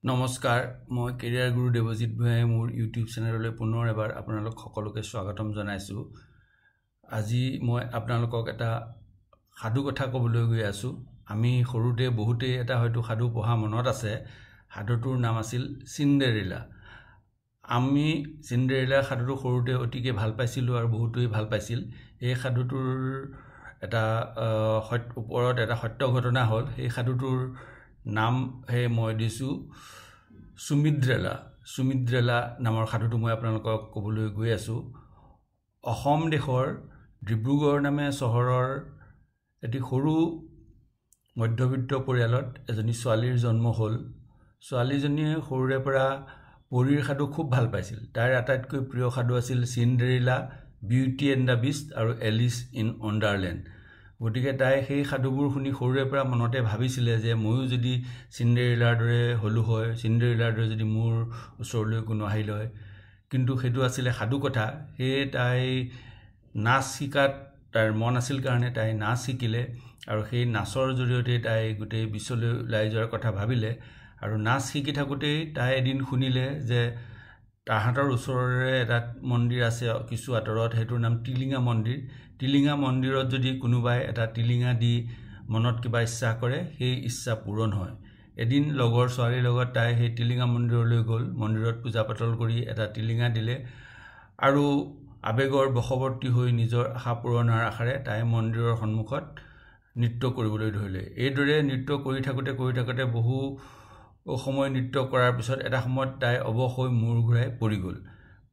নমস্কাৰ মই কেৰিয়াৰ গুৰু দেৱজিৎ ভূঞাই মোৰ ইউটিউব চেনেললৈ পুনৰ এবাৰ আপোনালোক সকলোকে স্বাগতম জনাইছোঁ। আজি মই আপোনালোকক এটা সাধু কথা ক'বলৈ গৈ আছোঁ। আমি সৰুতে বহুতেই এটা হয়তো সাধু পঢ়া মনত আছে। সাধুটোৰ নাম আছিল চিণ্ডেৰেলা। আমি চিণ্ডেৰেলা সাধুটো সৰুতে অতিকে ভাল পাইছিলোঁ আৰু বহুতেই ভাল পাইছিল। এই সাধুটোৰ এটা ওপৰত এটা সত্য ঘটনা হ'ল। সেই সাধুটোৰ নামহে মই দিছোঁ সুমিদ্ৰেলা নামৰ সাধুটো মই আপোনালোকক ক'বলৈ গৈ আছোঁ। অসম দেশৰ ডিব্ৰুগড় নামে চহৰৰ এটি সৰু মধ্যবিত্ত পৰিয়ালত এজনী ছোৱালীৰ জন্ম হ'ল। ছোৱালীজনীয়ে সৰুৰে পৰা পৰীৰ সাধু খুব ভাল পাইছিল। তাইৰ আটাইতকৈ প্ৰিয় সাধু আছিল চিণ্ডেৰেলা, বিউটি এণ্ড দ্য বিষ্ট আৰু এলিচ ইন ৱণ্ডাৰলেণ্ড। গতিকে তাই সেই সাধুবোৰ শুনি সৰুৰে পৰা মনতে ভাবিছিলে যে ময়ো যদি চিণ্ডেৰেলাৰ দৰে হ'লো হয়, চিণ্ডেৰেলাৰ দৰে যদি মোৰ ওচৰলৈ কোনো আহিল হয়। কিন্তু সেইটো আছিলে সাধু কথা। সেয়ে তাই নাচ শিকাত তাইৰ মন আছিল কাৰণে তাই নাচ শিকিলে আৰু সেই নাচৰ জৰিয়তে তাই গোটেই বিশ্বলৈ ওলাই যোৱাৰ কথা ভাবিলে। আৰু নাচ শিকি থাকোঁতেই তাই এদিন শুনিলে যে তাহাঁতৰ ওচৰৰে এটা মন্দিৰ আছে কিছু আঁতৰত, সেইটোৰ নাম টিলিঙা মন্দিৰ। টিলিঙা মন্দিৰত যদি কোনোবাই এটা টিলিঙা দি মনত কিবা ইচ্ছা কৰে, সেই ইচ্ছা পূৰণ হয়। এদিন লগৰ ছোৱালীৰ লগত তাই সেই টিলিঙা মন্দিৰলৈ গ'ল। মন্দিৰত পূজা পাতল কৰি এটা টিলিঙা দিলে আৰু আৱেগৰ বশৱৰ্তী হৈ নিজৰ আশা পূৰণৰ আশাৰে তাই মন্দিৰৰ সন্মুখত নৃত্য কৰিবলৈ ধৰিলে। এইদৰে নৃত্য কৰি থাকোঁতে বহু সময় নৃত্য কৰাৰ পিছত এটা সময়ত তাই অৱশ হৈ মূৰ ঘূৰাই পৰি গ'ল।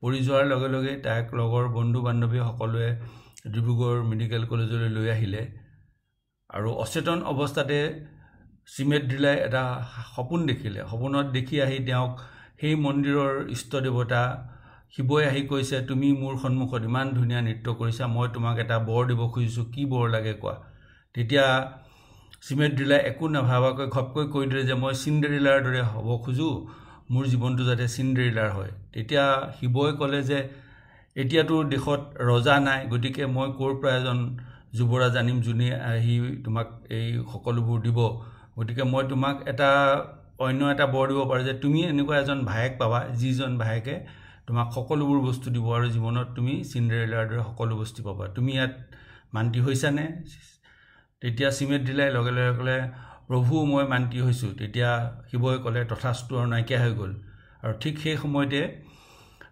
পৰি যোৱাৰ লগে লগে তাইক লগৰ বন্ধু বান্ধৱী সকলোৱে ডিব্ৰুগড় মেডিকেল কলেজলৈ লৈ আহিলে আৰু অচেতন অৱস্থাতে চিমেদ্ৰিলাই এটা সপোন দেখিলে। সপোনত দেখি আহি তেওঁক সেই মন্দিৰৰ ইষ্ট দেৱতা শিৱই আহি কৈছে, তুমি মোৰ সন্মুখত ইমান ধুনীয়া নৃত্য কৰিছা, মই তোমাক এটা বৰ দিব খুজিছোঁ, কি বৰ লাগে কোৱা। তেতিয়া চিমেদ্ৰিলাই একো নাভাবাকৈ ঘপকৈ কৈ দিলে যে মই চিণ্ডেৰেলাৰ দৰে হ'ব খোজোঁ, মোৰ জীৱনটো যাতে চিণ্ডেৰেলাৰ হয়। তেতিয়া শিৱই ক'লে যে এতিয়াতো দেশত ৰজা নাই, গতিকে মই ক'ৰ পৰা এজন যুৱৰাজ আনিম যোনে আহি তোমাক এই সকলোবোৰ দিব। গতিকে মই তোমাক অন্য এটা বৰ দিব পাৰোঁ যে তুমি এনেকুৱা এজন ভায়েক পাবা, যিজন ভায়েকে তোমাক সকলোবোৰ বস্তু দিব আৰু জীৱনত তুমি চিণ্ডেৰেলাৰ দৰে সকলো বস্তু পাবা। তুমি ইয়াত মান্তি হৈছানে? তেতিয়া চিমেদ্ৰিলাই লগে লগে ক'লে, প্ৰভু মই মান্তি হৈছোঁ। তেতিয়া শিৱই ক'লে তথাস্তু আৰু নাইকিয়া হৈ গ'ল। আৰু ঠিক সেই সময়তে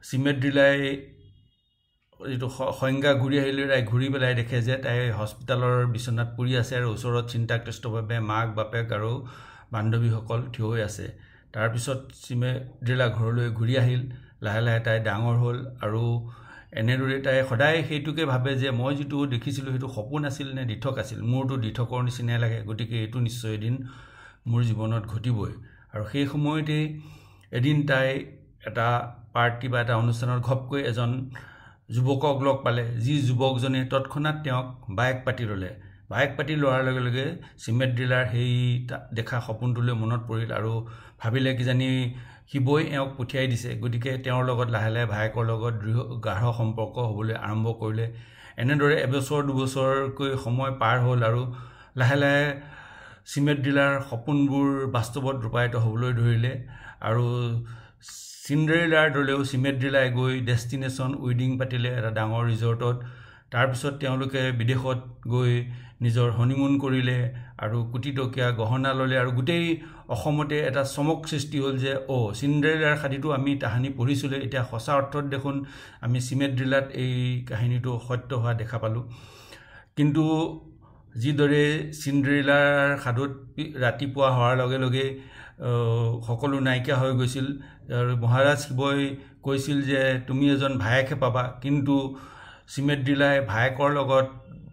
চিমেদ্ৰিলাই যিটো সংজ্ঞা ঘূৰি আহিলে, তাই ঘূৰি পেলাই দেখে যে তাই হস্পিটেলৰ বিচনাত পৰি আছে আৰু ওচৰত চিন্তাগ্ৰস্তভাৱে মাক বাপেক আৰু বান্ধৱীসকল থিয় হৈ আছে। তাৰপিছত চিমেদ্ৰিলা ঘৰলৈ ঘূৰি আহিল। লাহে লাহে তাই ডাঙৰ হ'ল আৰু এনেদৰে তাই সদায় সেইটোকে ভাবে যে মই যিটো দেখিছিলোঁ সেইটো সপোন আছিল নে দিঠক আছিল। মোৰতো দিঠকৰ নিচিনাই লাগে, গতিকে এইটো নিশ্চয় এদিন মোৰ জীৱনত ঘটিবই। আৰু সেই সময়তেই এদিন তাই এটা পাৰ্টি বা এটা অনুষ্ঠানত ঘপকৈ এজন যুৱকক লগ পালে, যি যুৱকজনে তৎক্ষণাত তেওঁক বায়েক পাতি ল'লে। বায়েক পাতি লোৱাৰ লগে লগে চিমেদ্ৰিলাৰ সেই দেখা সপোনটোলৈ মনত পৰিল আৰু ভাবিলে কিজানি শিৱই এওঁক পঠিয়াই দিছে। গতিকে তেওঁৰ লগত লাহে লাহে ভায়েকৰ লগত গাঢ় সম্পৰ্ক হ'বলৈ আৰম্ভ কৰিলে। এনেদৰে এবছৰ দুবছৰকৈ সময় পাৰ হ'ল আৰু লাহে লাহে চিমেদ্ৰিলাৰ সপোনবোৰ বাস্তৱত ৰূপায়িত হ'বলৈ ধৰিলে। আৰু চিণ্ডেৰেলাৰ দৰেও চিমেদ্ৰিলাই গৈ ডেষ্টিনেশ্যন ৱেডিং পাতিলে এটা ডাঙৰ ৰিজৰ্টত। তাৰপিছত তেওঁলোকে বিদেশত গৈ নিজৰ হনিমুন কৰিলে আৰু কোটি টকীয়া গহনা ল'লে আৰু গোটেই অসমতে এটা চমক সৃষ্টি হ'ল যে চিণ্ডেৰেলাৰ সাধুটো আমি তাহানি পঢ়িছিলোঁ, এতিয়া সঁচা অৰ্থত দেখোন আমি চিমেদ্ৰিলাত এই কাহিনীটো সত্য হোৱা দেখা পালোঁ। কিন্তু যিদৰে চিণ্ডেৰেলাৰ সাধুত ৰাতিপুৱা হোৱাৰ লগে লগে সকলো নাইকিয়া হৈ গৈছিল আৰু মহাৰাজ শিৱই কৈছিল যে তুমি এজন ভায়েকহে পাবা, কিন্তু চিমেদ্ৰিলাই ভায়েকৰ লগত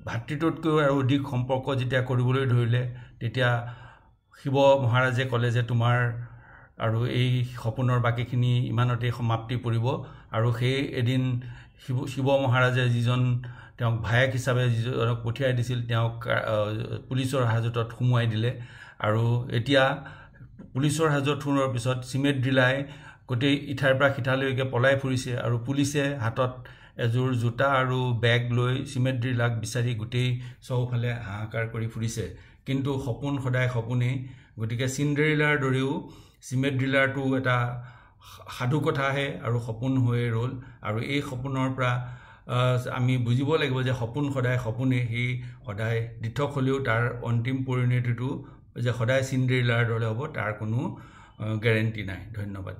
ভাতৃত্বতকৈ আৰু অধিক সম্পৰ্ক যেতিয়া কৰিবলৈ ধৰিলে, তেতিয়া শিৱ মহাৰাজে ক'লে যে তোমাৰ আৰু এই সপোনৰ বাকীখিনি ইমানতেই সমাপ্তি পৰিব। আৰু সেই এদিন শিৱ মহাৰাজে যিজন তেওঁক ভায়েক হিচাপে যিজনক পঠিয়াই দিছিল, তেওঁক পুলিচৰ হাজতত সোমোৱাই দিলে। আৰু এতিয়া পুলিচৰ হাজত সোমোৱাৰ পিছত চিমেদ্ৰিলাই গোটেই ইঠাৰ পৰা সিঠালৈকে পলাই ফুৰিছে আৰু পুলিচে হাতত এযোৰ জোতা আৰু বেগ লৈ চিমেদ্ৰিলাক বিচাৰি গোটেই চৌফালে হাহাকাৰ কৰি ফুৰিছে। কিন্তু সপোন সদায় সপোনেই। গতিকে চিণ্ডেৰেলাৰ দৰেও চিমেণ্ট ড্ৰিলাৰটো এটা সাধু কথাহে আৰু সপোন হৈ ৰ'ল আৰু এই সপোনৰ পৰা আমি বুজিব লাগিব যে সপোন সদায় সপোনেই সেই সদায় দিঠক হ'লেও তাৰ অন্তিম পৰিণতিটো যে সদায় চিণ্ড্ৰেলাৰ দৰে হ'ব তাৰ কোনো গেৰেণ্টি নাই। ধন্যবাদ।